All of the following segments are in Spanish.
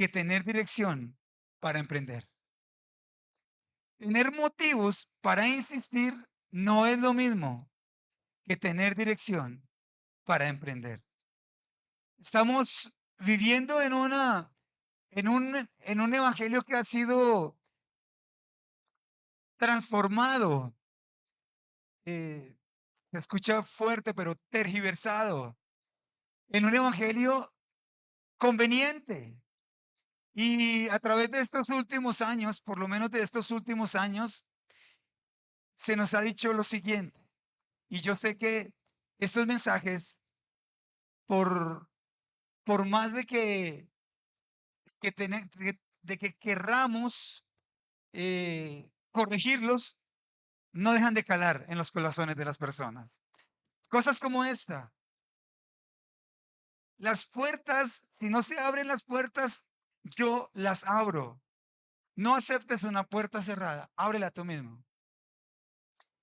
que tener dirección para emprender. Tener motivos para insistir no es lo mismo que tener dirección para emprender. Estamos viviendo en un evangelio que ha sido transformado. eh, Se escucha fuerte, pero tergiversado. En un evangelio conveniente. Y a través de estos últimos años, por lo menos de estos últimos años, se nos ha dicho lo siguiente. Y yo sé que estos mensajes, por, por más de que querramos corregirlos, no dejan de calar en los corazones de las personas. Cosas como esta. Las puertas, si no se abren las puertas, yo las abro. No aceptes una puerta cerrada, ábrela tú mismo.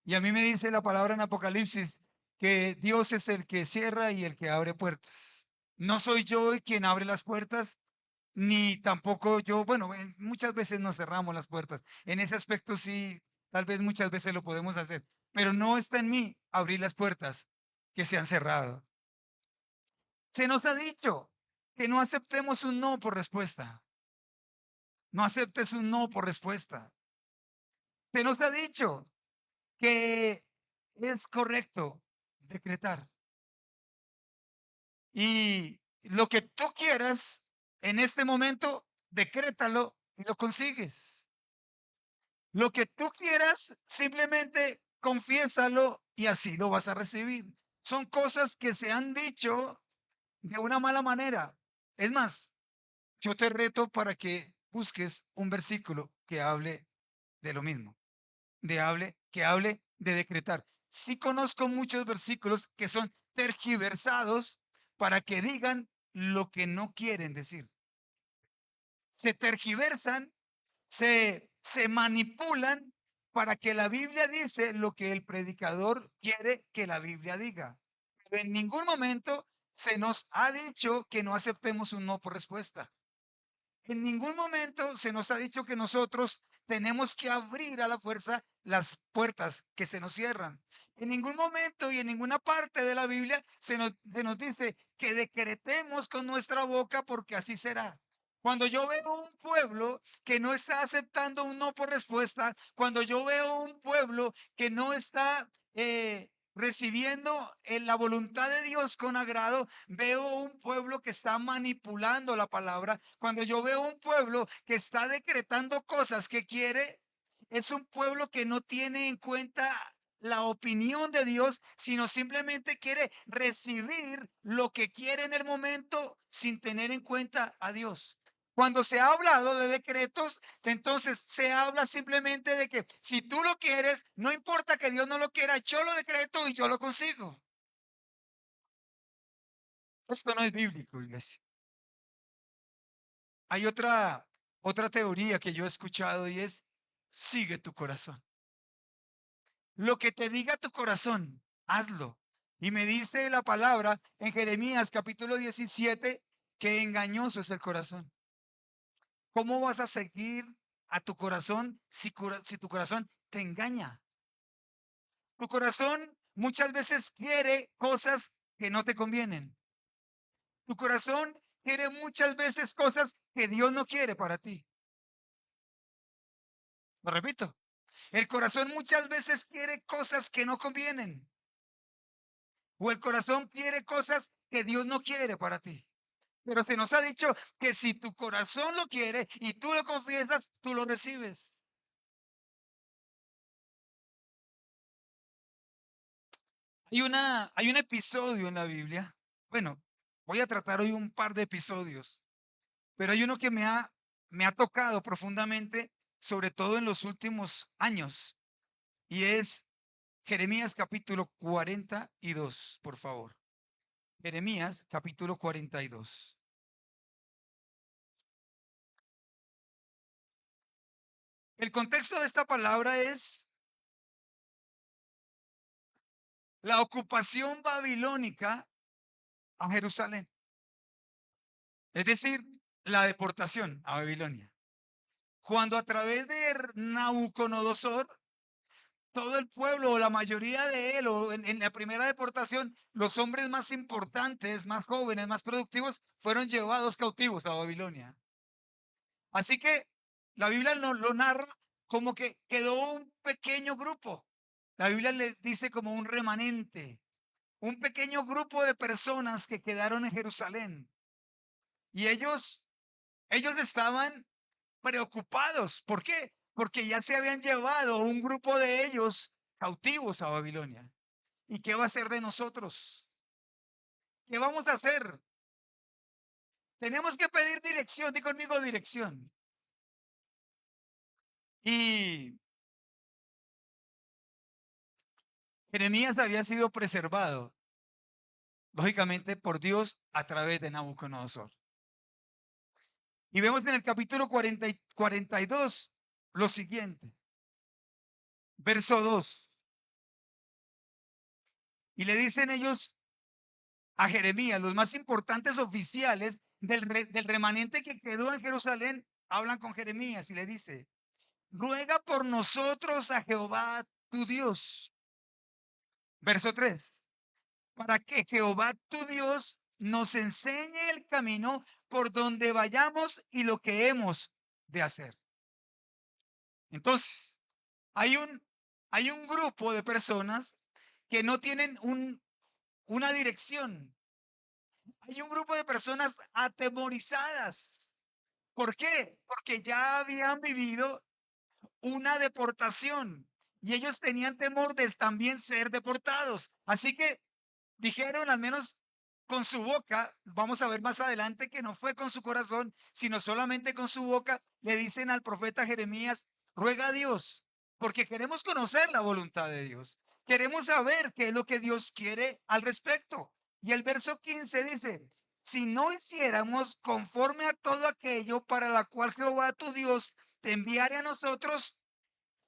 Y a mí me dice la palabra en Apocalipsis que Dios es el que cierra y el que abre puertas. No soy yo el quien abre las puertas, ni tampoco yo, bueno, muchas veces nos cerramos las puertas. En ese aspecto sí, tal vez muchas veces lo podemos hacer, pero no está en mí abrir las puertas que se han cerrado. Se nos ha dicho que no aceptemos un no por respuesta. No aceptes un no por respuesta. Se nos ha dicho que es correcto decretar. Y lo que tú quieras en este momento, decrétalo y lo consigues. Lo que tú quieras, simplemente confiésalo y así lo vas a recibir. Son cosas que se han dicho de una mala manera. Es más, yo te reto para que busques un versículo que hable de lo mismo, que hable de decretar. Sí conozco muchos versículos que son tergiversados para que digan lo que no quieren decir. Se tergiversan, se manipulan para que la Biblia dice lo que el predicador quiere que la Biblia diga. Pero en ningún momento se nos ha dicho que no aceptemos un no por respuesta. En ningún momento se nos ha dicho que nosotros tenemos que abrir a la fuerza las puertas que se nos cierran. En ningún momento y en ninguna parte de la Biblia se nos dice que decretemos con nuestra boca porque así será. Cuando yo veo un pueblo que no está aceptando un no por respuesta, cuando yo veo un pueblo que no está recibiendo la voluntad de Dios con agrado, veo un pueblo que está manipulando la palabra. Cuando yo veo un pueblo que está decretando cosas que quiere, es un pueblo que no tiene en cuenta la opinión de Dios, sino simplemente quiere recibir lo que quiere en el momento sin tener en cuenta a Dios. Cuando se ha hablado de decretos, entonces se habla simplemente de que si tú lo quieres, no importa que Dios no lo quiera, yo lo decreto y yo lo consigo. Esto no es bíblico, iglesia. Hay otra teoría que yo he escuchado y es, sigue tu corazón. Lo que te diga tu corazón, hazlo. Y me dice la palabra en Jeremías capítulo 17 que engañoso es el corazón. ¿Cómo vas a seguir a tu corazón si tu corazón te engaña? Tu corazón muchas veces quiere cosas que no te convienen. Tu corazón quiere muchas veces cosas que Dios no quiere para ti. Lo repito, el corazón muchas veces quiere cosas que no convienen. O el corazón quiere cosas que Dios no quiere para ti. Pero se nos ha dicho que si tu corazón lo quiere y tú lo confiesas, tú lo recibes. Hay un episodio en la Biblia. Bueno, voy a tratar hoy un par de episodios, pero hay uno que me ha tocado profundamente, sobre todo en los últimos años, y es Jeremías capítulo 42, por favor. Jeremías capítulo 42. El contexto de esta palabra es la ocupación babilónica a Jerusalén. Es decir, la deportación a Babilonia. Cuando a través de Nabucodonosor, todo el pueblo, o la mayoría de él, o en la primera deportación, los hombres más importantes, más jóvenes, más productivos, fueron llevados cautivos a Babilonia. Así que la Biblia lo narra como que quedó un pequeño grupo. La Biblia le dice como un remanente, un pequeño grupo de personas que quedaron en Jerusalén. Y ellos estaban preocupados. ¿Por qué? Porque ya se habían llevado un grupo de ellos cautivos a Babilonia. ¿Y qué va a ser de nosotros? ¿Qué vamos a hacer? Tenemos que pedir dirección. Di conmigo dirección. Y Jeremías había sido preservado, lógicamente, por Dios a través de Nabucodonosor. Y vemos en el capítulo 42 lo siguiente, verso 2. Y le dicen ellos a Jeremías, los más importantes oficiales del remanente que quedó en Jerusalén, hablan con Jeremías y le dice, ruega por nosotros a Jehová tu Dios. Verso 3, para que Jehová tu Dios nos enseñe el camino por donde vayamos y lo que hemos de hacer. Entonces, hay un grupo de personas que no tienen una dirección. Hay un grupo de personas atemorizadas. ¿Por qué? Porque ya habían vivido una deportación y ellos tenían temor de también ser deportados. Así que dijeron, al menos con su boca, vamos a ver más adelante que no fue con su corazón, sino solamente con su boca, le dicen al profeta Jeremías, ruega a Dios, porque queremos conocer la voluntad de Dios. Queremos saber qué es lo que Dios quiere al respecto. Y el verso 15 dice, si no hiciéramos conforme a todo aquello para la cual Jehová tu Dios te enviare a nosotros,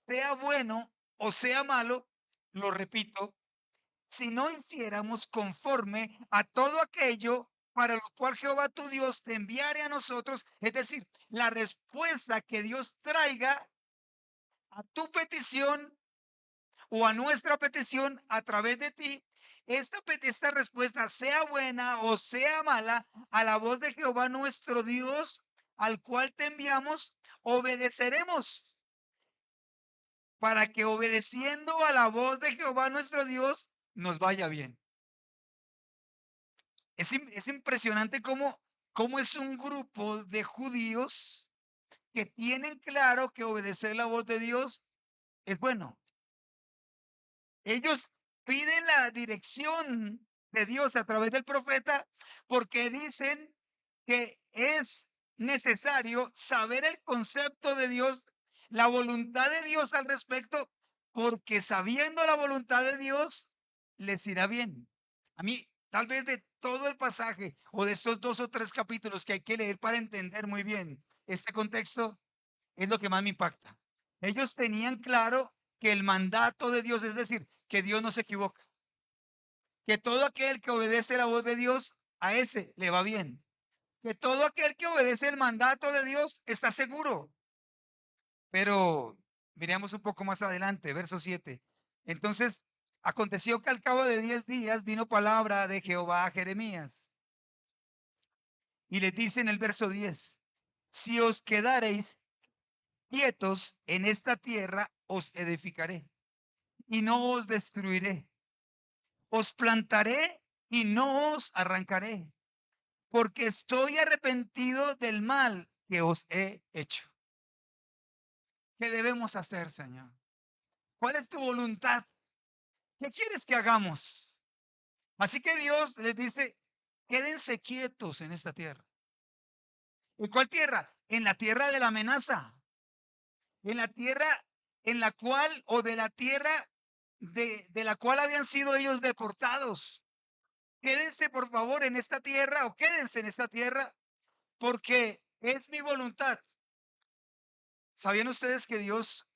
sea bueno o sea malo, lo repito, si no hiciéramos conforme a todo aquello para lo cual Jehová tu Dios te enviare a nosotros, es decir, la respuesta que Dios traiga a tu petición o a nuestra petición a través de ti, esta respuesta sea buena o sea mala, a la voz de Jehová nuestro Dios, al cual te enviamos, obedeceremos, para que obedeciendo a la voz de Jehová nuestro Dios, nos vaya bien. Es impresionante cómo es un grupo de judíos que tienen claro que obedecer la voz de Dios es bueno. Ellos piden la dirección de Dios a través del profeta porque dicen que es necesario saber el concepto de Dios, la voluntad de Dios al respecto, porque sabiendo la voluntad de Dios, les irá bien. A mí, tal vez de todo el pasaje o de estos 2 o 3 capítulos que hay que leer para entender muy bien este contexto, es lo que más me impacta. Ellos tenían claro que el mandato de Dios, es decir, que Dios no se equivoca, que todo aquel que obedece la voz de Dios, a ese le va bien, que todo aquel que obedece el mandato de Dios está seguro. Pero miremos un poco más adelante, verso 7. Entonces, aconteció que al cabo de 10 días vino palabra de Jehová a Jeremías y les dice en el verso 10, si os quedareis quietos en esta tierra, os edificaré y no os destruiré. Os plantaré y no os arrancaré, porque estoy arrepentido del mal que os he hecho. ¿Qué debemos hacer, Señor? ¿Cuál es tu voluntad? ¿Qué quieres que hagamos? Así que Dios les dice, quédense quietos en esta tierra. ¿En cuál tierra? En la tierra de la amenaza. En la tierra en la cual, o de la tierra de la cual habían sido ellos deportados. Quédense por favor en esta tierra o quédense en esta tierra porque es mi voluntad. ¿Sabían ustedes que Dios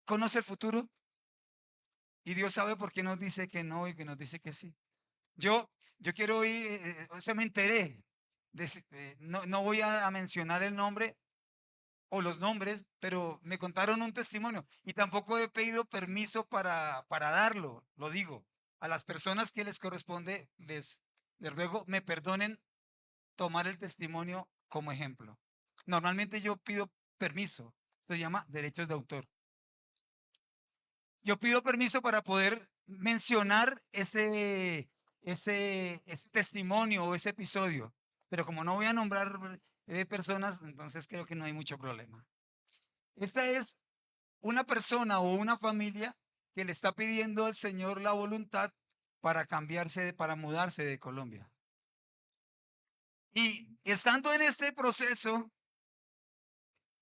conoce el futuro? Y Dios sabe por qué nos dice que no y que nos dice que sí. Yo quiero ir, o sea, me enteré no voy a mencionar el nombre o los nombres, pero me contaron un testimonio y tampoco he pedido permiso para darlo, lo digo. A las personas que les corresponde, les ruego me perdonen tomar el testimonio como ejemplo. Normalmente yo pido permiso, se llama derechos de autor. Yo pido permiso para poder mencionar ese testimonio o ese episodio, pero como no voy a nombrar personas, entonces creo que no hay mucho problema. Esta es una persona o una familia que le está pidiendo al Señor la voluntad para cambiarse, para mudarse de Colombia. Y estando en ese proceso,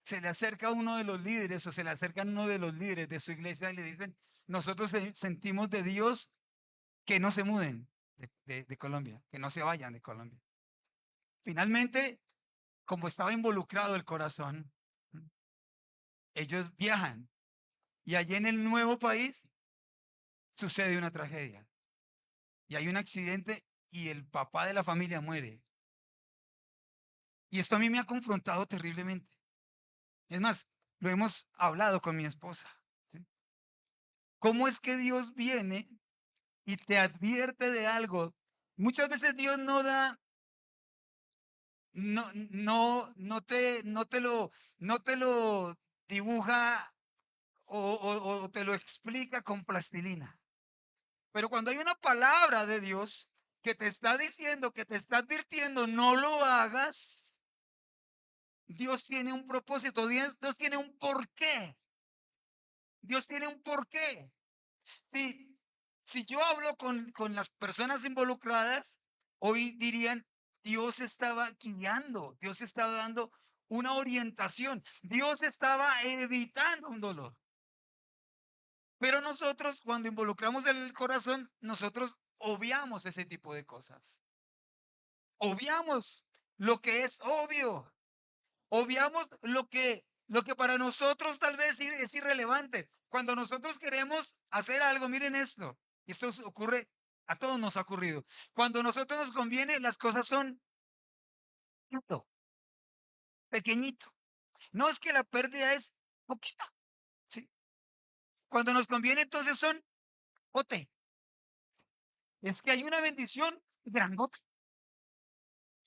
se le acerca uno de los líderes o se le acerca uno de los líderes de su iglesia y le dicen, nosotros sentimos de Dios que no se muden de Colombia, que no se vayan de Colombia. Finalmente, como estaba involucrado el corazón, ellos viajan y allí en el nuevo país sucede una tragedia y hay un accidente y el papá de la familia muere. Y esto a mí me ha confrontado terriblemente. Es más, lo hemos hablado con mi esposa. ¿Sí? ¿Cómo es que Dios viene y te advierte de algo? Muchas veces Dios no da, no te lo dibuja o te lo explica con plastilina. Pero cuando hay una palabra de Dios que te está diciendo, que te está advirtiendo, no lo hagas, Dios tiene un propósito, Dios tiene un porqué. Dios tiene un porqué. Si, si yo hablo con las personas involucradas, hoy dirían, Dios estaba guiando, Dios estaba dando una orientación, Dios estaba evitando un dolor. Pero nosotros, cuando involucramos el corazón, nosotros obviamos ese tipo de cosas. Obviamos lo que es obvio. Obviamos lo que para nosotros tal vez es irrelevante. Cuando nosotros queremos hacer algo, miren esto, esto ocurre, a todos nos ha ocurrido. Cuando a nosotros nos conviene, las cosas son poquito, pequeñito. No es que la pérdida es poquita, ¿sí? Cuando nos conviene, entonces son pote. Es que hay una bendición grandota.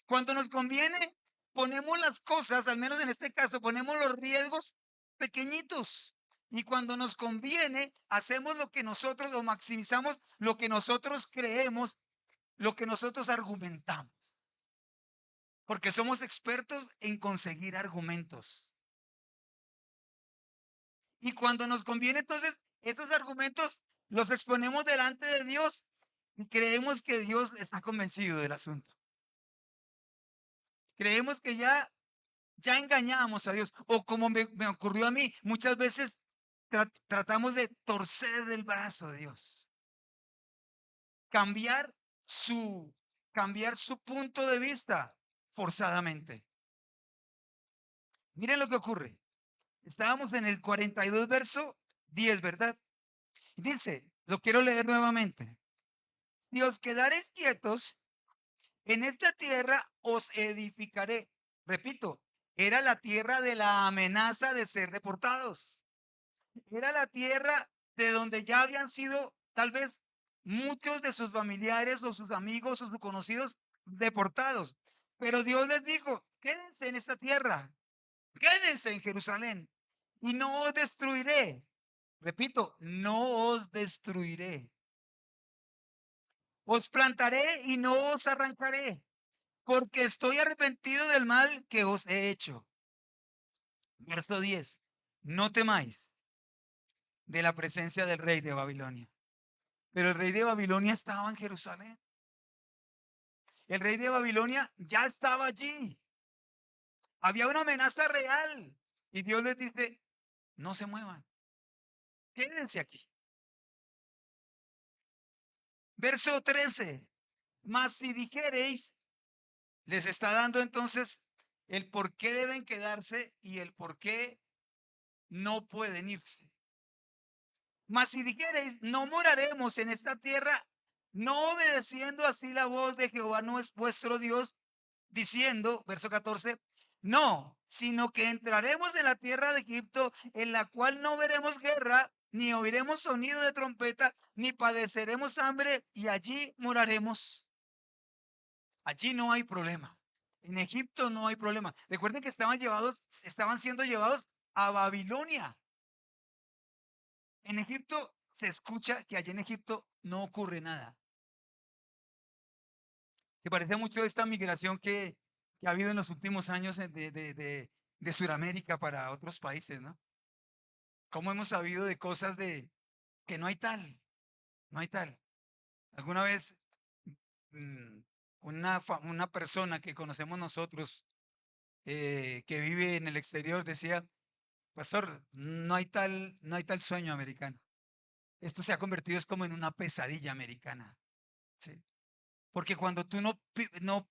Cuando nos conviene, ponemos las cosas, al menos en este caso, ponemos los riesgos pequeñitos. Y cuando nos conviene, hacemos lo que nosotros, o maximizamos lo que nosotros creemos, lo que nosotros argumentamos. Porque somos expertos en conseguir argumentos. Y cuando nos conviene, entonces, esos argumentos los exponemos delante de Dios y creemos que Dios está convencido del asunto. Creemos que ya engañamos a Dios. O como me ocurrió a mí, muchas veces tratamos de torcer el brazo de Dios. Cambiar su, cambiar su punto de vista forzadamente. Miren lo que ocurre. Estábamos en el 42 verso 10, ¿verdad? Dice, lo quiero leer nuevamente. Si os quedaréis quietos, en esta tierra os edificaré. Repito, era la tierra de la amenaza de ser deportados. Era la tierra de donde ya habían sido tal vez muchos de sus familiares o sus amigos o sus conocidos deportados. Pero Dios les dijo, quédense en esta tierra, quédense en Jerusalén y no os destruiré. Repito, no os destruiré. Os plantaré y no os arrancaré, porque estoy arrepentido del mal que os he hecho. Verso 10. No temáis de la presencia del rey de Babilonia. Pero el rey de Babilonia estaba en Jerusalén. El rey de Babilonia ya estaba allí. Había una amenaza real. Y Dios les dice, no se muevan. Quédense aquí. Verso 13. Mas si dijereis, les está dando entonces el por qué deben quedarse y el por qué no pueden irse. Mas si dijereis, no moraremos en esta tierra, no obedeciendo así la voz de Jehová no es vuestro Dios, diciendo, verso 14, no, sino que entraremos en la tierra de Egipto, en la cual no veremos guerra, ni oiremos sonido de trompeta, ni padeceremos hambre, y allí moraremos. Allí no hay problema. En Egipto no hay problema. Recuerden que estaban siendo llevados a Babilonia. En Egipto se escucha que allí en Egipto no ocurre nada. Se parece mucho a esta migración que ha habido en los últimos años de Sudamérica para otros países, ¿no? ¿Cómo hemos sabido de cosas de que no hay tal, no hay tal? Alguna vez mm, una persona que conocemos nosotros que vive en el exterior decía, pastor, no hay tal sueño americano. Esto se ha convertido es como en una pesadilla americana, ¿sí? Porque cuando tú no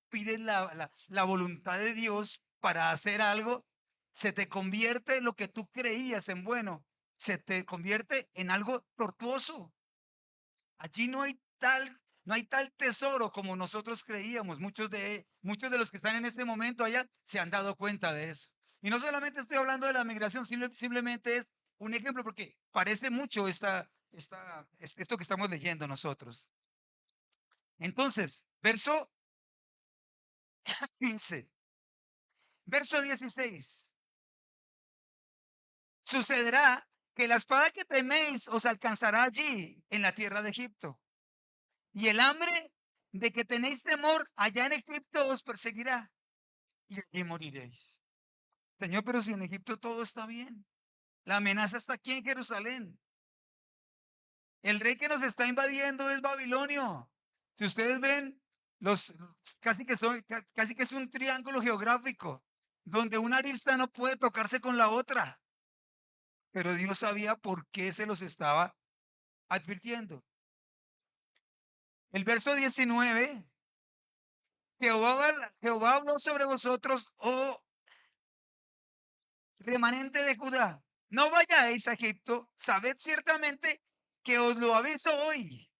pides la voluntad de Dios para hacer algo, se te convierte en lo que tú creías en bueno, se te convierte en algo tortuoso. Allí no hay tal tesoro como nosotros creíamos. Muchos de los que están en este momento allá se han dado cuenta de eso. Y no solamente estoy hablando de la migración, simplemente es un ejemplo porque parece mucho esto que estamos leyendo nosotros. Entonces, verso 15. Verso 16. Sucederá que la espada que teméis os alcanzará allí en la tierra de Egipto. Y el hambre de que tenéis temor allá en Egipto os perseguirá. Y allí moriréis. Señor, pero si en Egipto todo está bien. La amenaza está aquí en Jerusalén. El rey que nos está invadiendo es Babilonio. Si ustedes ven, los, casi que es un triángulo geográfico, donde una arista no puede tocarse con la otra. Pero Dios sabía por qué se los estaba advirtiendo. El verso 19, Jehová habló sobre vosotros, oh remanente de Judá, no vayáis a Egipto, sabed ciertamente que os lo aviso hoy.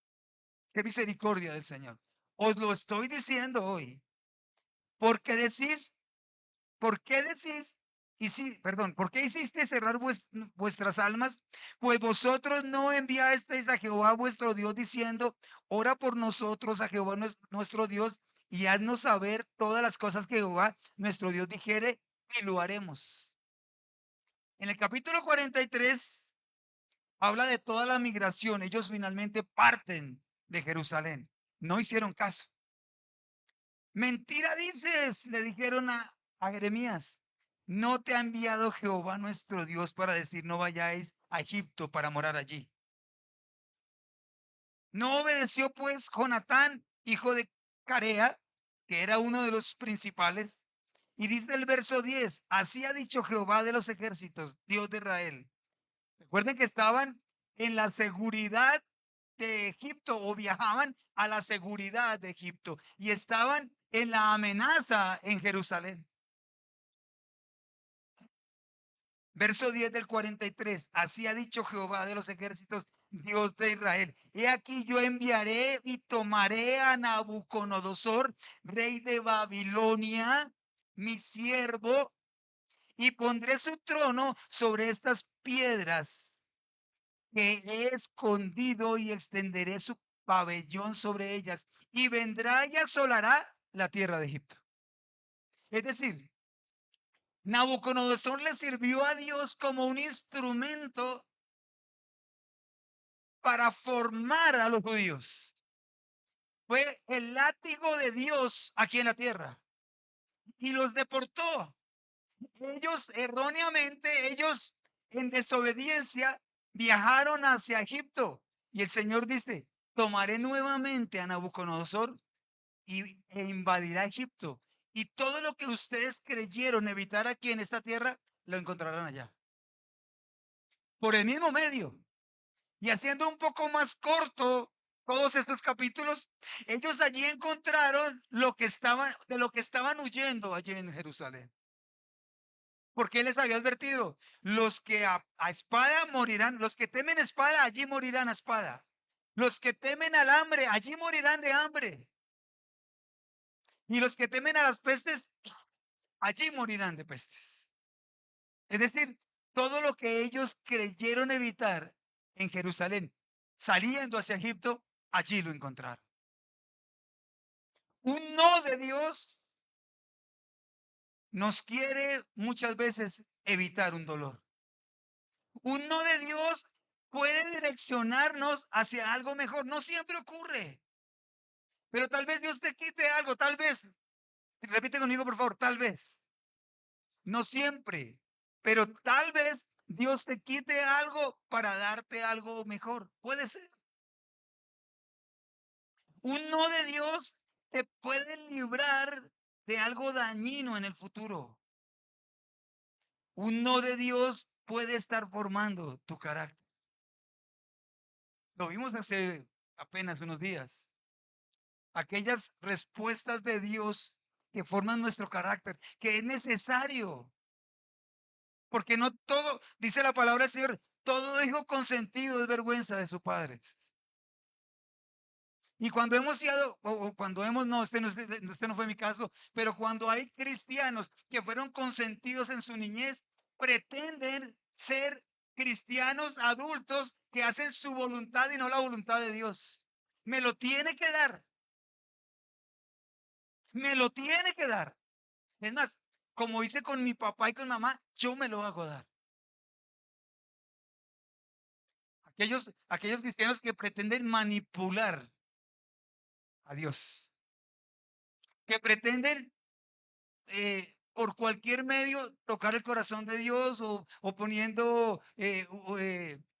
Qué misericordia del Señor. Os lo estoy diciendo hoy, porque decís, ¿por qué decís? Y sí, perdón, ¿por qué hiciste cerrar vuestras almas? Pues vosotros no enviasteis a Jehová vuestro Dios diciendo, ora por nosotros a Jehová nuestro Dios y haznos saber todas las cosas que Jehová nuestro Dios dijere y lo haremos. En el capítulo 43 habla de toda la migración. Ellos finalmente parten de Jerusalén. No hicieron caso. Mentira dices, le dijeron a Jeremías. No te ha enviado Jehová nuestro Dios para decir no vayáis a Egipto para morar allí. No obedeció pues Jonatán, hijo de Carea, que era uno de los principales. Y dice el verso 10, así ha dicho Jehová de los ejércitos, Dios de Israel. Recuerden que estaban en la seguridad de Egipto o viajaban a la seguridad de Egipto y estaban en la amenaza en Jerusalén. Verso 10 del 43. Así ha dicho Jehová de los ejércitos, Dios de Israel. He aquí yo enviaré y tomaré a Nabucodonosor, rey de Babilonia, mi siervo, y pondré su trono sobre estas piedras que he escondido y extenderé su pabellón sobre ellas y vendrá y asolará la tierra de Egipto. Es decir, Nabucodonosor le sirvió a Dios como un instrumento para formar a los judíos. Fue el látigo de Dios aquí en la tierra y los deportó. Ellos erróneamente, ellos en desobediencia viajaron hacia Egipto y el Señor dice, tomaré nuevamente a Nabucodonosor e invadirá Egipto. Y todo lo que ustedes creyeron evitar aquí en esta tierra, lo encontrarán allá. Por el mismo medio. Y haciendo un poco más corto todos estos capítulos, ellos allí encontraron de lo que estaban huyendo allí en Jerusalén. Porque les había advertido, los que a espada morirán, los que temen espada, allí morirán a espada. Los que temen al hambre, allí morirán de hambre. Y los que temen a las pestes, allí morirán de pestes. Es decir, todo lo que ellos creyeron evitar en Jerusalén, saliendo hacia Egipto, allí lo encontraron. Un no de Dios nos quiere muchas veces evitar un dolor. Un no de Dios puede direccionarnos hacia algo mejor. No siempre ocurre, pero tal vez Dios te quite algo, tal vez. Repite conmigo, por favor, tal vez. No siempre, pero tal vez Dios te quite algo para darte algo mejor. Puede ser. Un no de Dios te puede librar de algo dañino en el futuro. Un no de Dios puede estar formando tu carácter. Lo vimos hace apenas unos días. Aquellas respuestas de Dios que forman nuestro carácter, que es necesario, porque no todo, dice la palabra del Señor, todo hijo consentido es vergüenza de sus padres. Y cuando hemos sido, o cuando hemos, no, este no fue mi caso, pero cuando hay cristianos que fueron consentidos en su niñez, pretenden ser cristianos adultos que hacen su voluntad y no la voluntad de Dios. Me lo tiene que dar, me lo tiene que dar. Es más, como hice con mi papá y con mamá, yo me lo hago dar. Aquellos cristianos que pretenden manipular a Dios, que pretenden por cualquier medio tocar el corazón de Dios o poniendo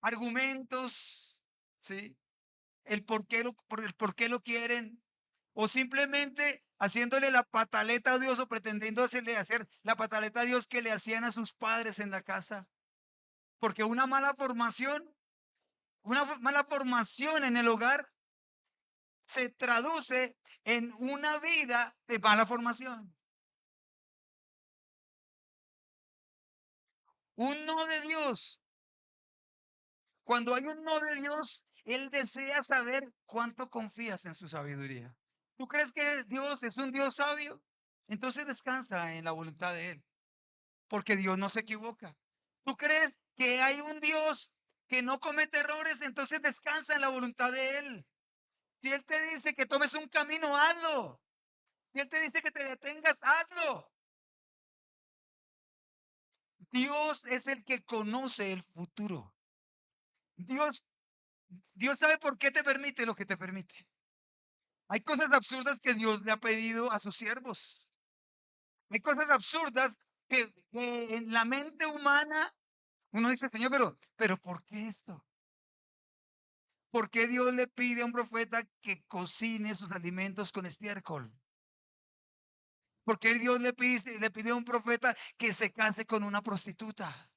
argumentos, ¿sí? El por qué lo quieren, o simplemente haciéndole la pataleta a Dios o pretendiendo hacer la pataleta a Dios que le hacían a sus padres en la casa. Porque una mala formación en el hogar se traduce en una vida de mala formación. Un no de Dios. Cuando hay un no de Dios, Él desea saber cuánto confías en su sabiduría. ¿Tú crees que Dios es un Dios sabio? Entonces descansa en la voluntad de Él, porque Dios no se equivoca. ¿Tú crees que hay un Dios que no comete errores? Entonces descansa en la voluntad de Él. Si Él te dice que tomes un camino, hazlo. Si Él te dice que te detengas, hazlo. Dios es el que conoce el futuro. Dios, Dios sabe por qué te permite lo que te permite. Hay cosas absurdas que Dios le ha pedido a sus siervos. Hay cosas absurdas que en la mente humana uno dice, Señor, pero ¿por qué esto? ¿Por qué Dios le pide a un profeta que cocine sus alimentos con estiércol? ¿Por qué Dios le pide a un profeta que se case con una prostituta?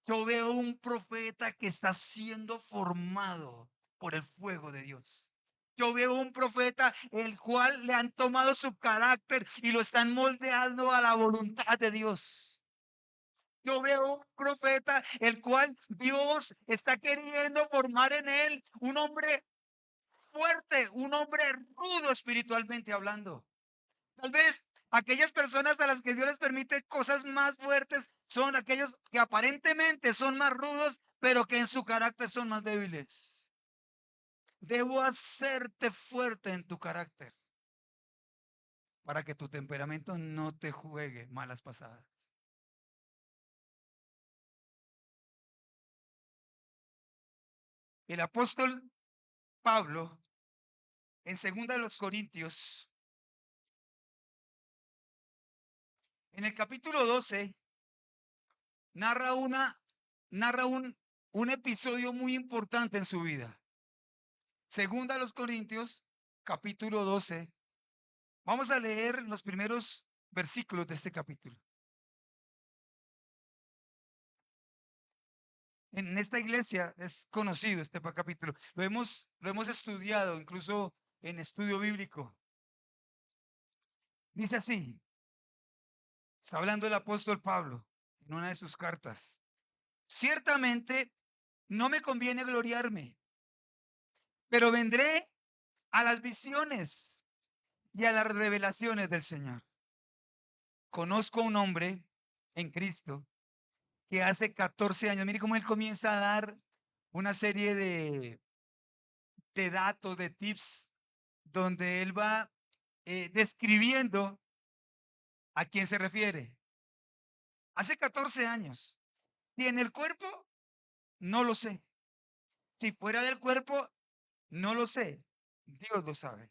Yo veo un profeta que está siendo formado por el fuego de Dios. Yo veo un profeta el cual le han tomado su carácter y lo están moldeando a la voluntad de Dios. Yo veo un profeta el cual Dios está queriendo formar en él un hombre fuerte, un hombre rudo espiritualmente hablando. Tal vez aquellas personas a las que Dios les permite cosas más fuertes son aquellos que aparentemente son más rudos, pero que en su carácter son más débiles. Debo hacerte fuerte en tu carácter para que tu temperamento no te juegue malas pasadas. El apóstol Pablo, en 2 Corintios, en el capítulo 12, narra, una, narra un episodio muy importante en su vida. 2 Corintios, capítulo 12. Vamos a leer los primeros versículos de este capítulo. En esta iglesia es conocido este capítulo. Lo hemos estudiado, incluso en estudio bíblico. Dice así, está hablando el apóstol Pablo en una de sus cartas. Ciertamente no me conviene gloriarme, pero vendré a las visiones y a las revelaciones del Señor. Conozco a un hombre en Cristo que hace 14 años, mire cómo él comienza a dar una serie de datos, de tips, donde él va describiendo a quién se refiere. Hace 14 años. Y en el cuerpo, no lo sé. Si fuera del cuerpo, no lo sé. Dios lo sabe.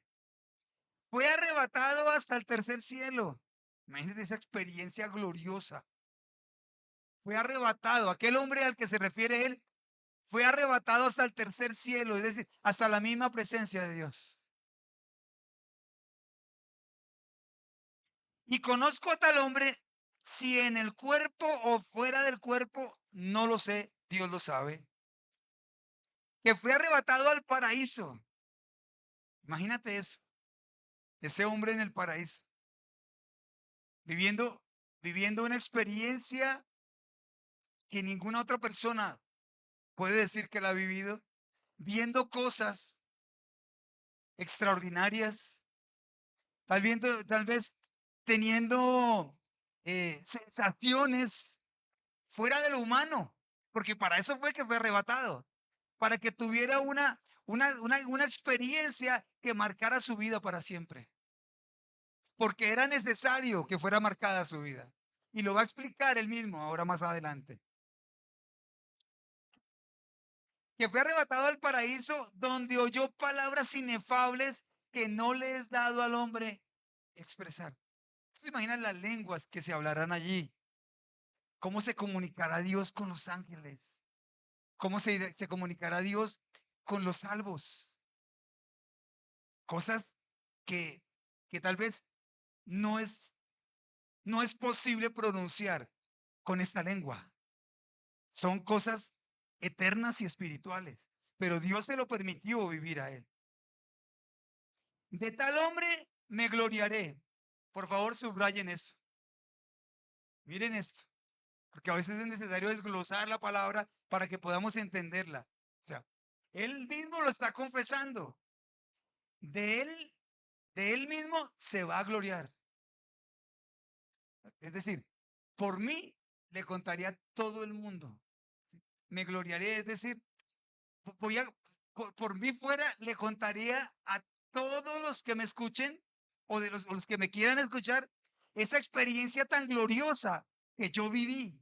Fue arrebatado hasta el tercer cielo. Imagínate esa experiencia gloriosa. Fue arrebatado. Aquel hombre al que se refiere él fue arrebatado hasta el tercer cielo, es decir, hasta la misma presencia de Dios. Y conozco a tal hombre, si en el cuerpo o fuera del cuerpo, no lo sé, Dios lo sabe, que fue arrebatado al paraíso. Imagínate eso, ese hombre en el paraíso, viviendo, viviendo una experiencia que ninguna otra persona puede decir que la ha vivido, viendo cosas extraordinarias, tal vez teniendo sensaciones fuera de lo humano, porque para eso fue que fue arrebatado, para que tuviera una experiencia que marcara su vida para siempre, porque era necesario que fuera marcada su vida. Y lo va a explicar él mismo ahora más adelante. Que fue arrebatado al paraíso donde oyó palabras inefables que no le es dado al hombre expresar. ¿Tú te imaginas las lenguas que se hablarán allí? ¿Cómo se comunicará Dios con los ángeles? ¿Cómo se comunicará Dios con los salvos? Cosas que, que tal vez no es, no es posible pronunciar con esta lengua. Son cosas eternas y espirituales, pero Dios se lo permitió vivir a él. De tal hombre me gloriaré. Por favor, subrayen eso. Miren esto, porque a veces es necesario desglosar la palabra para que podamos entenderla. O sea, él mismo lo está confesando. De él, de él mismo se va a gloriar. Es decir, por mí le contaría a todo el mundo. Me gloriaré, es decir, voy a, por mí fuera, le contaría a todos los que me escuchen o de los que me quieran escuchar esa experiencia tan gloriosa que yo viví.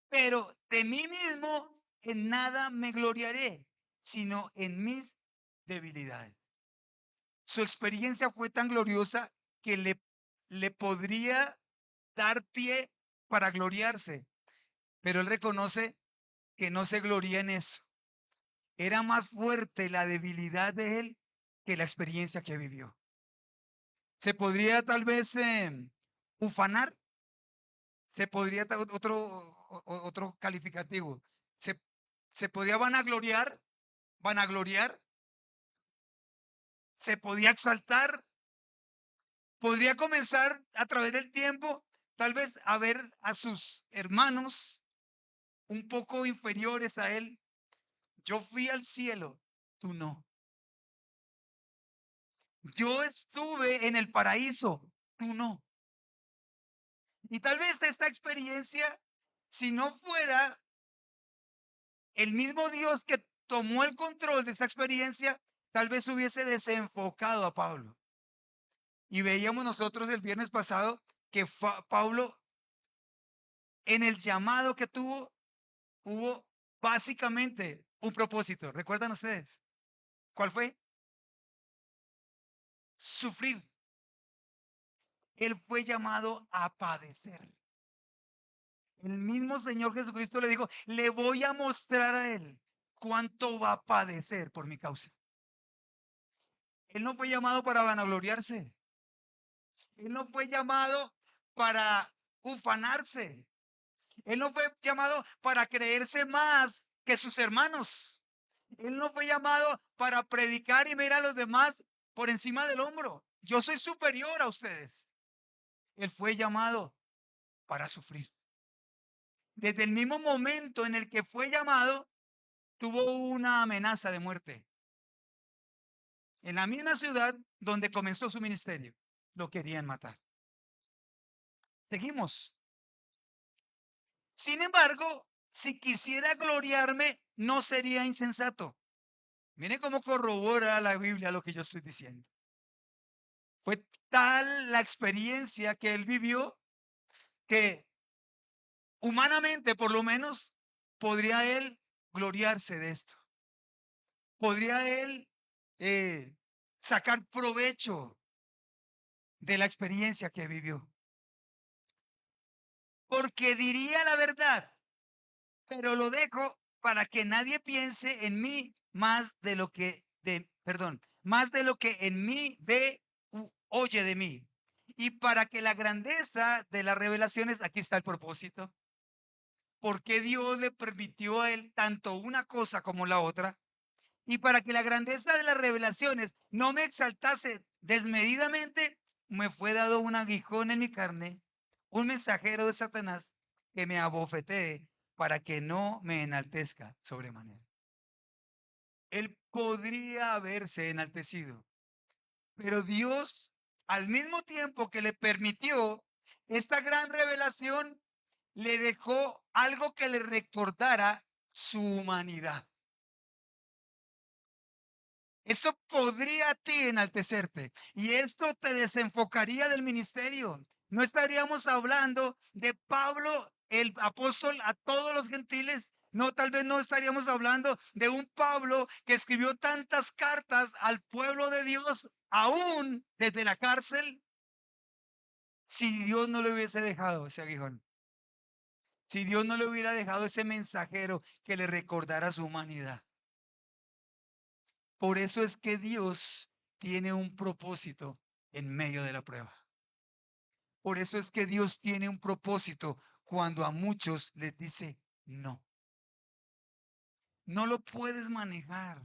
Pero de mí mismo en nada me gloriaré, sino en mis debilidades. Su experiencia fue tan gloriosa que le podría dar pie para gloriarse, pero él reconoce que no se gloría en eso. Era más fuerte la debilidad de él que la experiencia que vivió. Se podría tal vez ufanar, se podría otro calificativo. Se, se podía vanagloriar, se podía exaltar, podría comenzar a través del tiempo, tal vez a ver a sus hermanos un poco inferiores a él. Yo fui al cielo, tú no. Yo estuve en el paraíso, tú no. Y tal vez esta experiencia, si no fuera el mismo Dios que tomó el control de esta experiencia, tal vez hubiese desenfocado a Pablo. Y veíamos nosotros el viernes pasado que Pablo, en el llamado que tuvo, hubo básicamente un propósito. ¿Recuerdan ustedes? ¿Cuál fue? Sufrir. Él fue llamado a padecer. El mismo Señor Jesucristo le dijo, le voy a mostrar a él cuánto va a padecer por mi causa. Él no fue llamado para vanagloriarse. Él no fue llamado para ufanarse. Él no fue llamado para creerse más que sus hermanos. Él no fue llamado para predicar y ver a los demás por encima del hombro. Yo soy superior a ustedes. Él fue llamado para sufrir. Desde el mismo momento en el que fue llamado, tuvo una amenaza de muerte en la misma ciudad donde comenzó su ministerio. Lo querían matar. Seguimos. Sin embargo, si quisiera gloriarme, no sería insensato. Miren cómo corrobora la Biblia lo que yo estoy diciendo. Fue tal la experiencia que él vivió que humanamente, por lo menos, podría él gloriarse de esto. Podría él eh, sacar provecho de la experiencia que vivió. Porque diría la verdad, pero lo dejo para que nadie piense en mí más de lo que, más de lo que en mí ve u oye de mí. Y para que la grandeza de las revelaciones, aquí está el propósito, porque Dios le permitió a él tanto una cosa como la otra, y para que la grandeza de las revelaciones no me exaltase desmedidamente, me fue dado un aguijón en mi carne, un mensajero de Satanás que me abofetee para que no me enaltezca sobremanera. Él podría haberse enaltecido, pero Dios, al mismo tiempo que le permitió esta gran revelación, le dejó algo que le recordara su humanidad. Esto podría a ti enaltecerte y esto te desenfocaría del ministerio. No estaríamos hablando de Pablo, el apóstol a todos los gentiles. No, tal vez no estaríamos hablando de un Pablo que escribió tantas cartas al pueblo de Dios, aún desde la cárcel, si Dios no le hubiese dejado ese aguijón. Si Dios no le hubiera dejado ese mensajero que le recordara su humanidad. Por eso es que Dios tiene un propósito en medio de la prueba. Por eso es que Dios tiene un propósito cuando a muchos les dice no. No lo puedes manejar.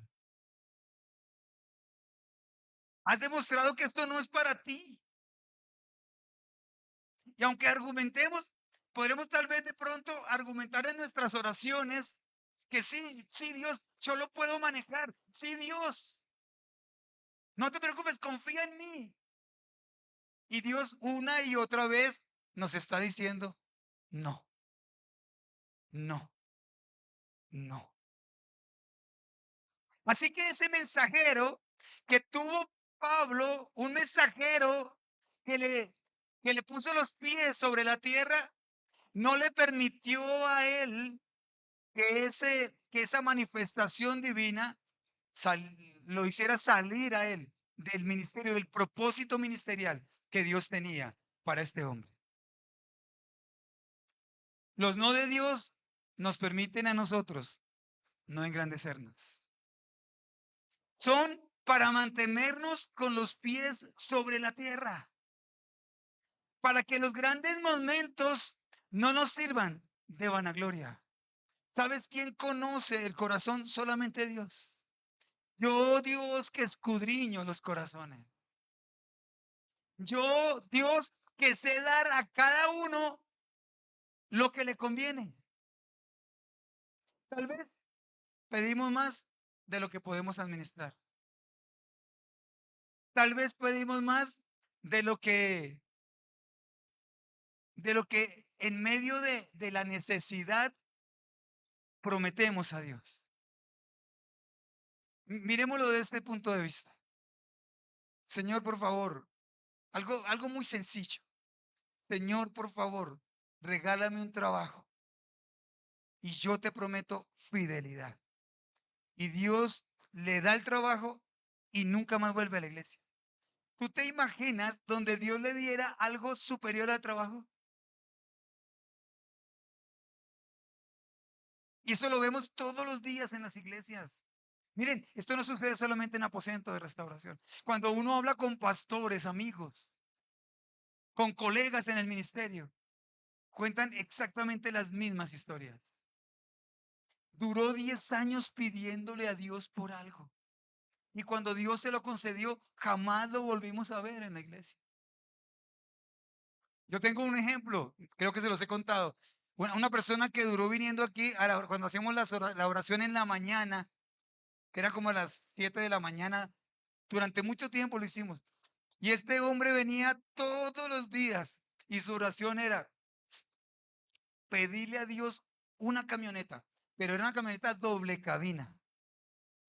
Has demostrado que esto no es para ti. Y aunque argumentemos, podremos tal vez de pronto argumentar en nuestras oraciones que sí, sí, Dios, yo lo puedo manejar. Sí, Dios, no te preocupes, confía en mí. Y Dios una y otra vez nos está diciendo no. No, no. Así que ese mensajero que tuvo Pablo, un mensajero que le, que le puso los pies sobre la tierra, no le permitió a él que esa manifestación divina lo hiciera salir a él del ministerio, del propósito ministerial que Dios tenía para este hombre. Los no de Dios nos permiten a nosotros no engrandecernos. Son para mantenernos con los pies sobre la tierra, para que los grandes momentos no nos sirvan de vanagloria. ¿Sabes quién conoce el corazón? Solamente Dios. Yo, Dios, que escudriño los corazones. Yo, Dios, que sé dar a cada uno lo que le conviene. Tal vez pedimos más de lo que podemos administrar. Tal vez pedimos más de lo que en medio de la necesidad prometemos a Dios. Miremoslo de este punto de vista. Señor, por favor, algo muy sencillo. Señor, por favor, regálame un trabajo y yo te prometo fidelidad. Y Dios le da el trabajo y nunca más vuelve a la iglesia. ¿Tú te imaginas donde Dios le diera algo superior al trabajo? Y eso lo vemos todos los días en las iglesias. Miren, esto no sucede solamente en aposento de restauración. Cuando uno habla con pastores, amigos, con colegas en el ministerio, cuentan exactamente las mismas historias. Duró 10 años pidiéndole a Dios por algo. Y cuando Dios se lo concedió, jamás lo volvimos a ver en la iglesia. Yo tengo un ejemplo, creo que se los he contado. Una persona que duró viniendo aquí cuando hacíamos la oración en la mañana, que era como a las 7 de la mañana, durante mucho tiempo lo hicimos. Y este hombre venía todos los días y su oración era pedirle a Dios una camioneta, pero era una camioneta doble cabina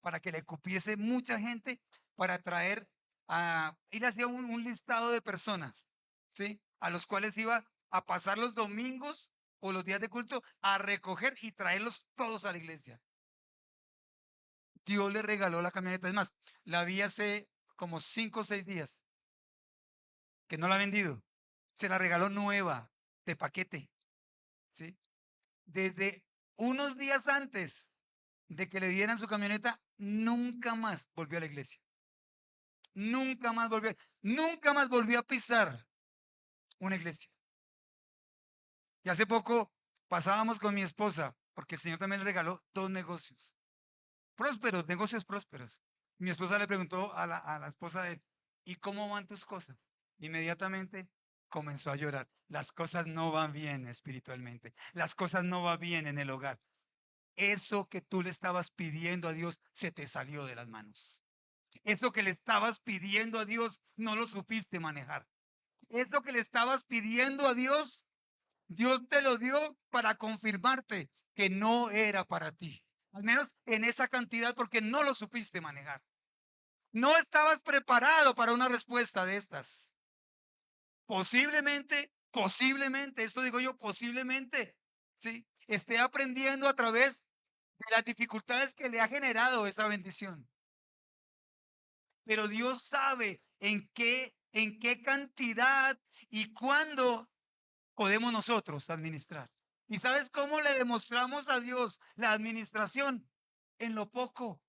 para que le cupiese mucha gente para traer a, él hacía un listado de personas, ¿sí? A los cuales iba a pasar los domingos o los días de culto a recoger y traerlos todos a la iglesia. Dios le regaló la camioneta. Es más, la vi hace como 5 o 6 días que no la ha vendido. Se la regaló nueva, de paquete, ¿sí? Desde unos días antes de que le dieran su camioneta, nunca más volvió a la iglesia. Nunca más volvió a pisar una iglesia. Y hace poco pasábamos con mi esposa, porque el Señor también le regaló 2 negocios. Prósperos, negocios prósperos. Mi esposa le preguntó a la esposa de él, ¿y cómo van tus cosas? Inmediatamente comenzó a llorar. Las cosas no van bien espiritualmente. Las cosas no van bien en el hogar. Eso que tú le estabas pidiendo a Dios se te salió de las manos. Eso que le estabas pidiendo a Dios no lo supiste manejar. Eso que le estabas pidiendo a Dios, Dios te lo dio para confirmarte que no era para ti. Al menos en esa cantidad porque no lo supiste manejar. No estabas preparado para una respuesta de estas. Posiblemente, esto digo yo, posiblemente, ¿sí? Esté aprendiendo a través de las dificultades que le ha generado esa bendición. Pero Dios sabe en qué cantidad y cuándo podemos nosotros administrar. ¿Y sabes cómo le demostramos a Dios la administración? En lo poco.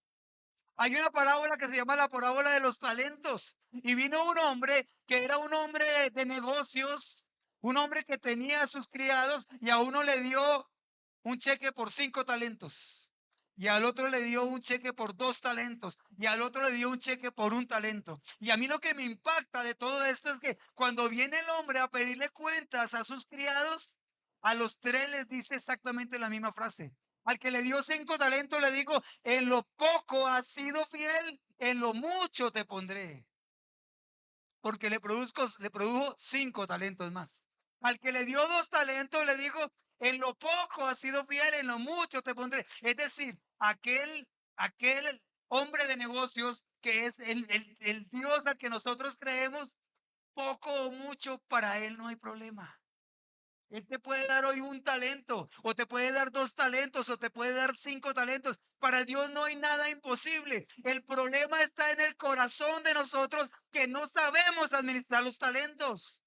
Hay una parábola que se llama la parábola de los talentos. Y vino un hombre que era un hombre de negocios, un hombre que tenía a sus criados y a uno le dio un cheque por 5 talentos. Y al otro le dio un cheque por 2 talentos. Y al otro le dio un cheque por 1 talento. Y a mí lo que me impacta de todo esto es que cuando viene el hombre a pedirle cuentas a sus criados, a los tres les dice exactamente la misma frase. Al que le dio 5 talentos le digo, en lo poco has sido fiel, en lo mucho te pondré. Porque le produjo 5 talentos más. Al que le dio 2 talentos le digo, en lo poco has sido fiel, en lo mucho te pondré. Es decir, aquel hombre de negocios que es el Dios al que nosotros creemos, poco o mucho para él no hay problema. Él te puede dar hoy 1 talento, o te puede dar 2 talentos, o te puede dar 5 talentos. Para Dios no hay nada imposible. El problema está en el corazón de nosotros que no sabemos administrar los talentos.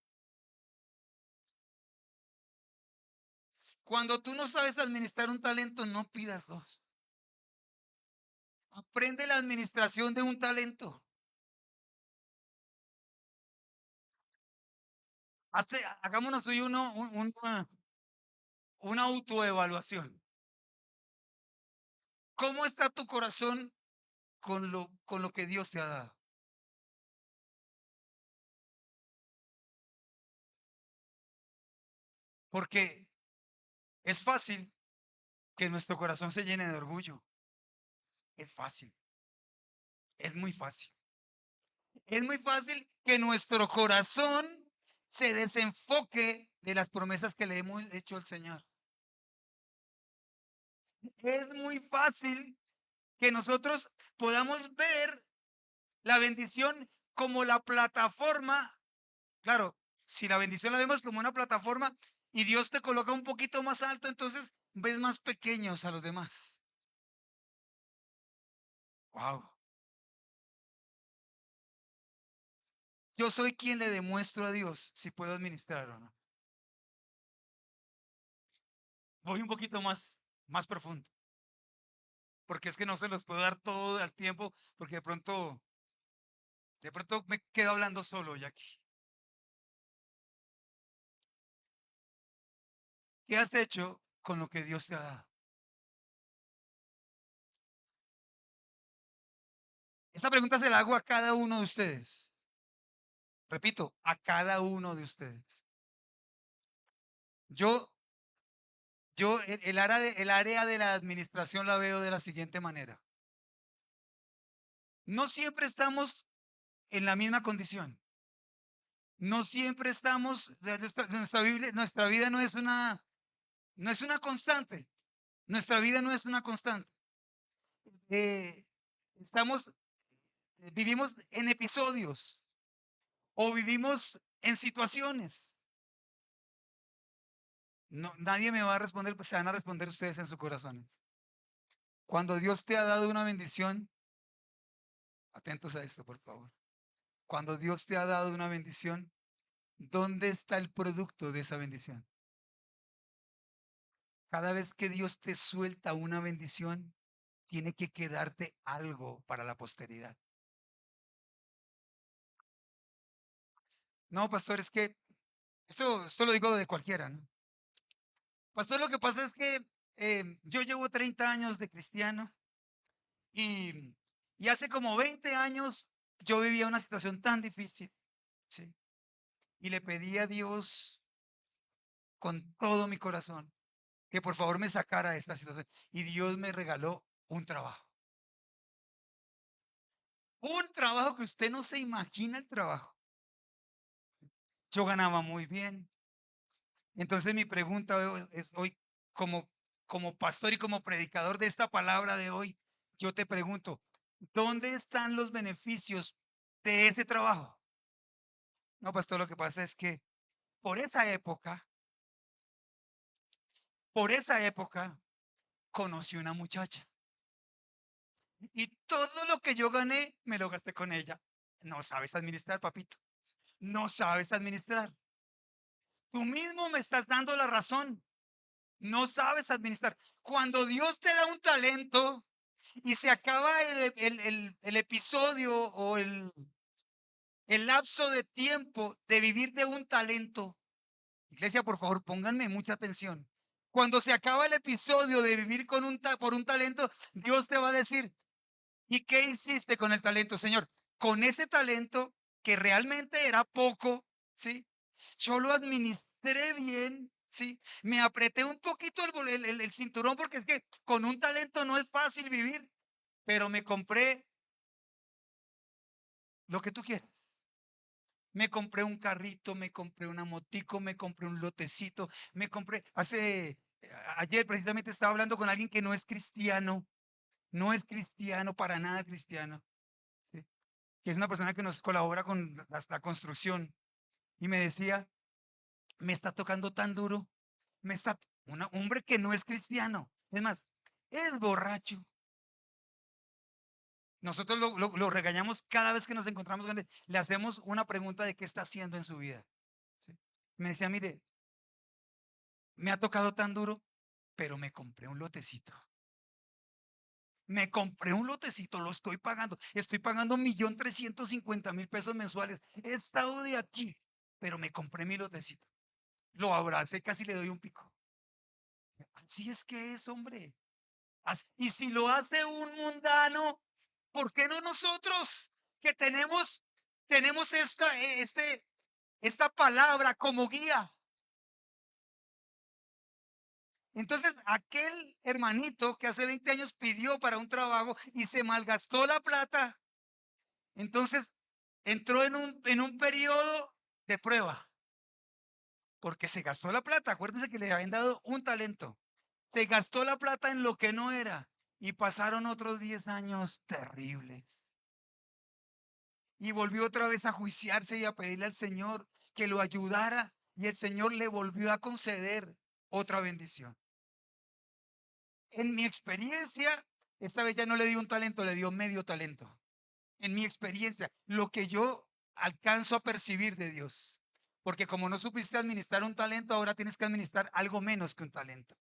Cuando tú no sabes administrar un talento, no pidas dos. Aprende la administración de un talento. Hagámonos hoy una autoevaluación. ¿Cómo está tu corazón con lo que Dios te ha dado? Porque es fácil que nuestro corazón se llene de orgullo. Es fácil, es muy fácil. Es muy fácil que nuestro corazón se desenfoque de las promesas que le hemos hecho al Señor. Es muy fácil que nosotros podamos ver la bendición como la plataforma. Claro, si la bendición la vemos como una plataforma y Dios te coloca un poquito más alto, entonces ves más pequeños a los demás. Wow. Yo soy quien le demuestro a Dios si puedo administrar o no. Voy un poquito más profundo, porque es que no se los puedo dar todo al tiempo, porque de pronto me quedo hablando solo, Jackie. ¿Qué has hecho con lo que Dios te ha dado? Esta pregunta se la hago a cada uno de ustedes. Repito, a cada uno de ustedes. Yo Yo el área de la administración la veo de la siguiente manera. No siempre estamos en la misma condición. No siempre estamos, nuestra vida no es una constante. Nuestra vida no es una constante. Eh, estamos, vivimos en episodios o vivimos en situaciones. No, nadie me va a responder, pues se van a responder ustedes en sus corazones. Cuando Dios te ha dado una bendición, atentos a esto, por favor. Cuando Dios te ha dado una bendición, ¿dónde está el producto de esa bendición? Cada vez que Dios te suelta una bendición, tiene que quedarte algo para la posteridad. No, pastor, es que esto lo digo de cualquiera, ¿no? Pastor, lo que pasa es que yo llevo 30 años de cristiano y, y hace como 20 años yo vivía una situación tan difícil, ¿sí? Y le pedí a Dios con todo mi corazón que por favor me sacara de esta situación. Y Dios me regaló un trabajo. Un trabajo que usted no se imagina el trabajo. Yo ganaba muy bien. Entonces mi pregunta es hoy, como pastor y como predicador de esta palabra de hoy, yo te pregunto, ¿dónde están los beneficios de ese trabajo? No, pastor, lo que pasa es que por esa época, por esa época, conocí una muchacha y todo lo que yo gané me lo gasté con ella. No sabes administrar, papito. No sabes administrar. Tú mismo me estás dando la razón. No sabes administrar. Cuando Dios te da un talento y se acaba el episodio o el lapso de tiempo de vivir de un talento. Iglesia, por favor, pónganme mucha atención. Cuando se acaba el episodio de vivir por un talento, Dios te va a decir, ¿y qué hiciste con el talento, Señor? Con ese talento que realmente era poco, ¿sí? Yo lo administré bien, ¿sí? Me apreté un poquito el cinturón porque es que con un talento no es fácil vivir, pero me compré lo que tú quieras. Me compré un carrito, me compré una motico, me compré un lotecito, ayer precisamente estaba hablando con alguien que no es cristiano, para nada cristiano, ¿sí? Que es una persona que nos colabora con la construcción, y me decía, me está tocando tan duro, un hombre que no es cristiano, es más, es borracho. Nosotros lo regañamos cada vez que nos encontramos con él, le hacemos una pregunta de qué está haciendo en su vida, ¿sí? Me decía, mire, me ha tocado tan duro, pero me compré un lotecito. Me compré un lotecito, lo estoy pagando. Estoy pagando 1.350.000 pesos mensuales. He estado de aquí, pero me compré mi lotecito. Lo abracé, casi le doy un pico. Así es que es, hombre. Y si lo hace un mundano, ¿por qué no nosotros que tenemos esta palabra como guía? Entonces, aquel hermanito que hace 20 años pidió para un trabajo y se malgastó la plata, entonces entró en un periodo de prueba, porque se gastó la plata. Acuérdense que le habían dado un talento. Se gastó la plata en lo que no era y pasaron otros 10 años terribles. Y volvió otra vez a juiciarse y a pedirle al Señor que lo ayudara, y el Señor le volvió a conceder otra bendición. En mi experiencia, esta vez ya no le dio un talento, le dio medio talento. En mi experiencia, lo que yo alcanzo a percibir de Dios. Porque como no supiste administrar un talento, ahora tienes que administrar algo menos que un talento.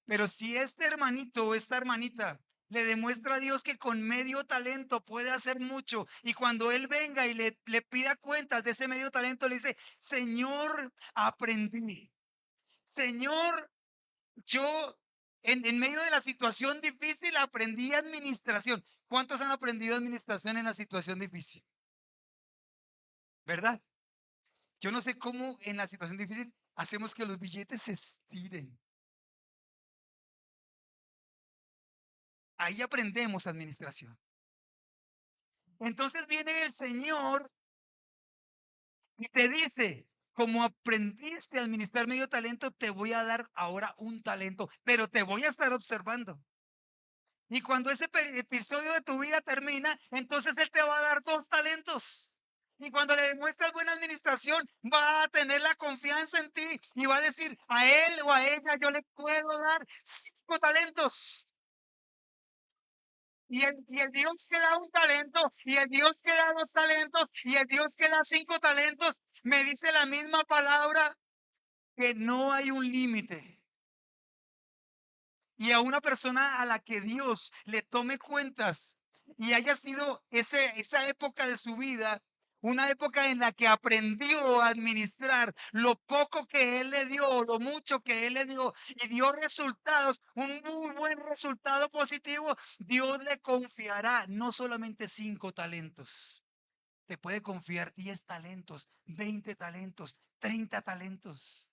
Pero si este hermanito o esta hermanita le demuestra a Dios que con medio talento puede hacer mucho, y cuando Él venga y le pida cuentas de ese medio talento, le dice, Señor, aprendí. Señor, yo en medio de la situación difícil aprendí administración. ¿Cuántos han aprendido administración en la situación difícil? ¿Verdad? Yo no sé cómo en la situación difícil hacemos que los billetes se estiren. ahí aprendemos administración. Entonces viene el Señor y te dice, como aprendiste a administrar medio talento, te voy a dar ahora un talento, pero te voy a estar observando. Y cuando ese episodio de tu vida termina, entonces Él te va a dar dos talentos. Y cuando le demuestras buena administración, va a tener la confianza en ti y va a decir a él o a ella, yo le puedo dar 5 talentos. Y el Dios que da un talento, y el Dios que da 2 talentos, y el Dios que da 5 talentos, me dice la misma palabra que no hay un límite. Y a una persona a la que Dios le tome cuentas y haya sido esa época de su vida, una época en la que aprendió a administrar lo poco que Él le dio, lo mucho que Él le dio, y dio resultados, un muy buen resultado positivo, Dios le confiará no solamente 5 talentos, te puede confiar 10 talentos, 20 talentos, 30 talentos.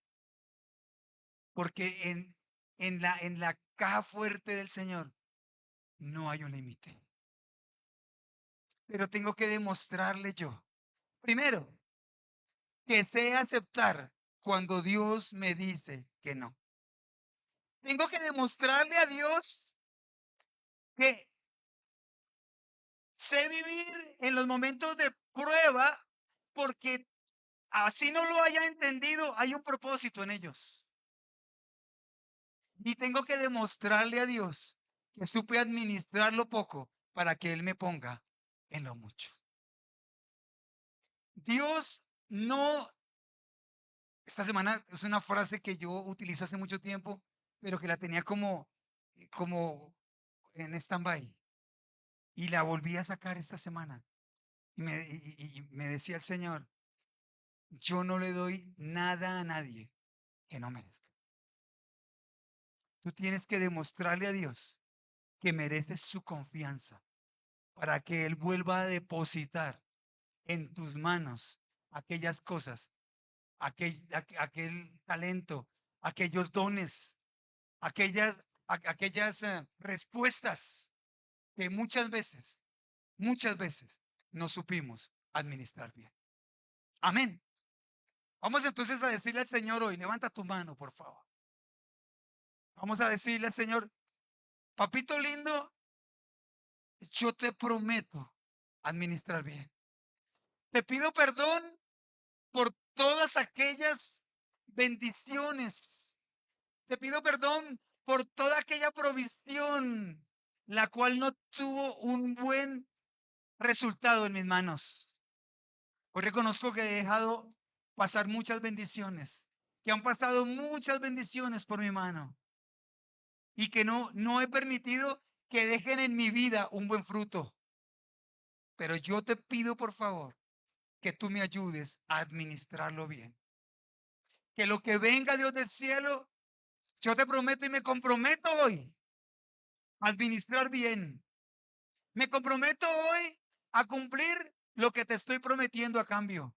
Porque en la caja fuerte del Señor no hay un límite. Pero tengo que demostrarle yo, primero, que sé aceptar cuando Dios me dice que no. Tengo que demostrarle a Dios que sé vivir en los momentos de prueba, porque así no lo haya entendido, hay un propósito en ellos. Y tengo que demostrarle a Dios que supe administrar lo poco para que Él me ponga en lo mucho. Dios no, esta semana es una frase que yo utilizo hace mucho tiempo, pero que la tenía como en stand-by y la volví a sacar esta semana. Y me decía el Señor, yo no le doy nada a nadie que no merezca. Tú tienes que demostrarle a Dios que mereces su confianza para que Él vuelva a depositar en tus manos aquellas cosas, aquel talento, aquellos dones, aquellas, aquellas respuestas que muchas veces no supimos administrar bien. Amén. Vamos entonces a decirle al Señor hoy, levanta tu mano, por favor. Vamos a decirle al Señor, papito lindo, yo te prometo administrar bien. Te pido perdón por todas aquellas bendiciones. Te pido perdón por toda aquella provisión, la cual no tuvo un buen resultado en mis manos. Hoy reconozco que he dejado pasar muchas bendiciones, que han pasado muchas bendiciones por mi mano y que no he permitido que dejen en mi vida un buen fruto. Pero yo te pido, por favor, que tú me ayudes a administrarlo bien. Que lo que venga, Dios del cielo, yo te prometo y me comprometo hoy a administrar bien. Me comprometo hoy a cumplir lo que te estoy prometiendo a cambio,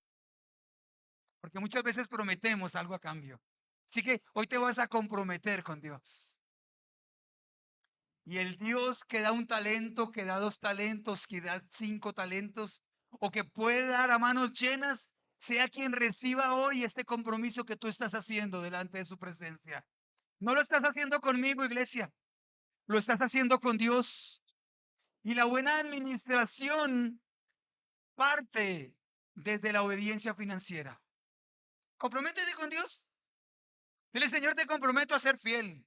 porque muchas veces prometemos algo a cambio. Así que hoy te vas a comprometer con Dios. Y el Dios que da un talento, que da 2 talentos, que da 5 talentos, o que puede dar a manos llenas, sea quien reciba hoy este compromiso que tú estás haciendo delante de su presencia. No lo estás haciendo conmigo, iglesia, lo estás haciendo con Dios. Y la buena administración parte desde la obediencia financiera. Comprométete con Dios. Dile, Señor, te comprometo a ser fiel.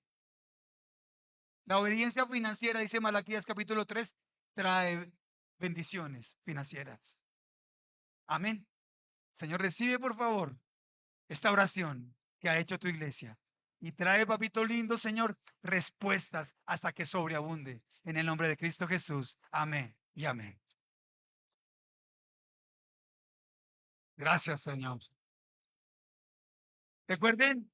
La obediencia financiera, dice Malaquías capítulo 3, trae bendiciones financieras. Amén. Señor, recibe por favor esta oración que ha hecho tu iglesia. Y trae, papito lindo, Señor, respuestas hasta que sobreabunde. En el nombre de Cristo Jesús. Amén y amén. Gracias, Señor. Recuerden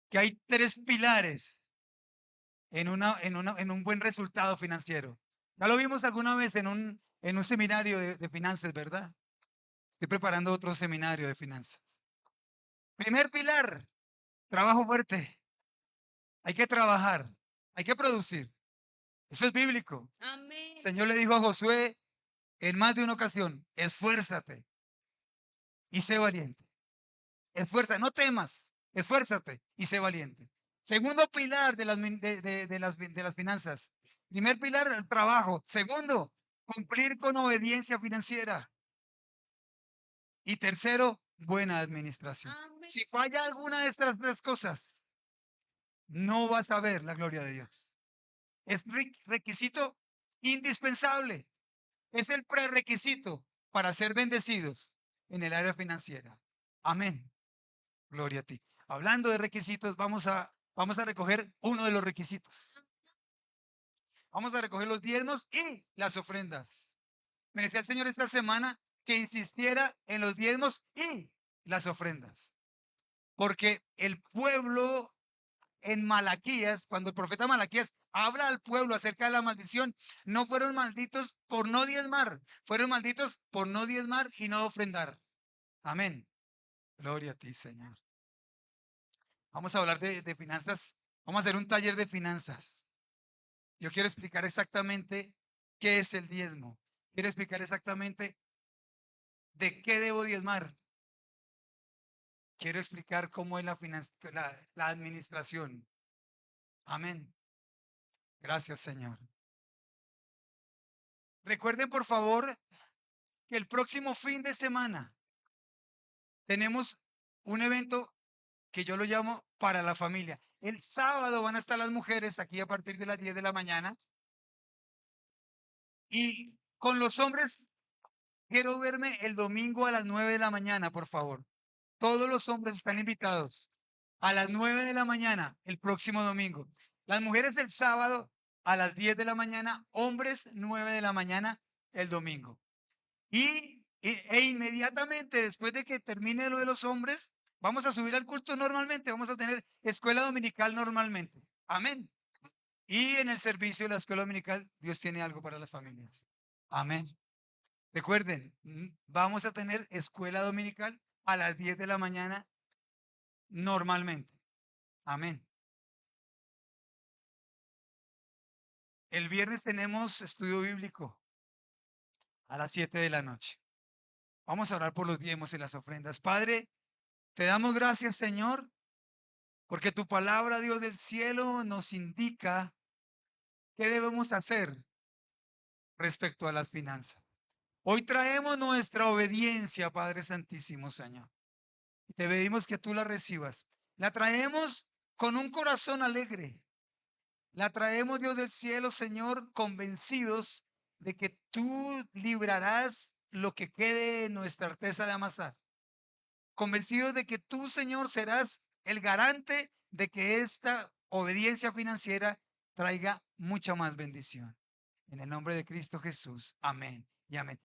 que hay 3 pilares en un buen resultado financiero. Ya lo vimos alguna vez en un seminario de finanzas, ¿verdad? Estoy preparando otro seminario de finanzas. Primer pilar, trabajo fuerte. Hay que trabajar, hay que producir. Eso es bíblico. El Amén. Señor le dijo a Josué en más de una ocasión, esfuérzate y sé valiente. Esfuerza, no temas, esfuérzate y sé valiente. Segundo pilar de las finanzas. Primer pilar, el trabajo. Segundo, cumplir con obediencia financiera. Y tercero, buena administración. Amén. Si falla alguna de estas tres cosas, no vas a ver la gloria de Dios. Es requisito indispensable. Es el prerequisito para ser bendecidos en el área financiera. Amén. Gloria a ti. Hablando de requisitos, vamos a recoger uno de los requisitos. Vamos a recoger los diezmos y las ofrendas. Me decía el Señor esta semana que insistiera en los diezmos y las ofrendas. Porque el pueblo en Malaquías, cuando el profeta Malaquías habla al pueblo acerca de la maldición, no fueron malditos por no diezmar, fueron malditos por no diezmar y no ofrendar. Amén. Gloria a ti, Señor. Vamos a hablar de finanzas. Vamos a hacer un taller de finanzas. Yo quiero explicar exactamente qué es el diezmo. Quiero explicar exactamente de qué debo diezmar. Quiero explicar cómo es la administración. Amén. Gracias, Señor. Recuerden, por favor, que el próximo fin de semana tenemos un evento que yo lo llamo para la familia. El sábado van a estar las mujeres aquí a partir de las 10 de la mañana y con los hombres quiero verme el domingo a las 9 de la mañana, por favor. Todos los hombres están invitados a las 9 de la mañana el próximo domingo. Las mujeres el sábado a las 10 de la mañana, hombres 9 de la mañana el domingo. E inmediatamente después de que termine lo de los hombres, vamos a subir al culto normalmente, vamos a tener escuela dominical normalmente. Amén. Y en el servicio de la escuela dominical, Dios tiene algo para las familias. Amén. Recuerden, vamos a tener escuela dominical a las 10 de la mañana normalmente. Amén. El viernes tenemos estudio bíblico a las 7 de la noche. Vamos a orar por los diezmos y las ofrendas. Padre, te damos gracias, Señor, porque tu palabra, Dios del cielo, nos indica qué debemos hacer respecto a las finanzas. Hoy traemos nuestra obediencia, Padre Santísimo, Señor. Y te pedimos que tú la recibas. La traemos con un corazón alegre. La traemos, Dios del cielo, Señor, convencidos de que tú librarás lo que quede en nuestra arteza de amasar. Convencidos de que tú, Señor, serás el garante de que esta obediencia financiera traiga mucha más bendición. En el nombre de Cristo Jesús. Amén y amén.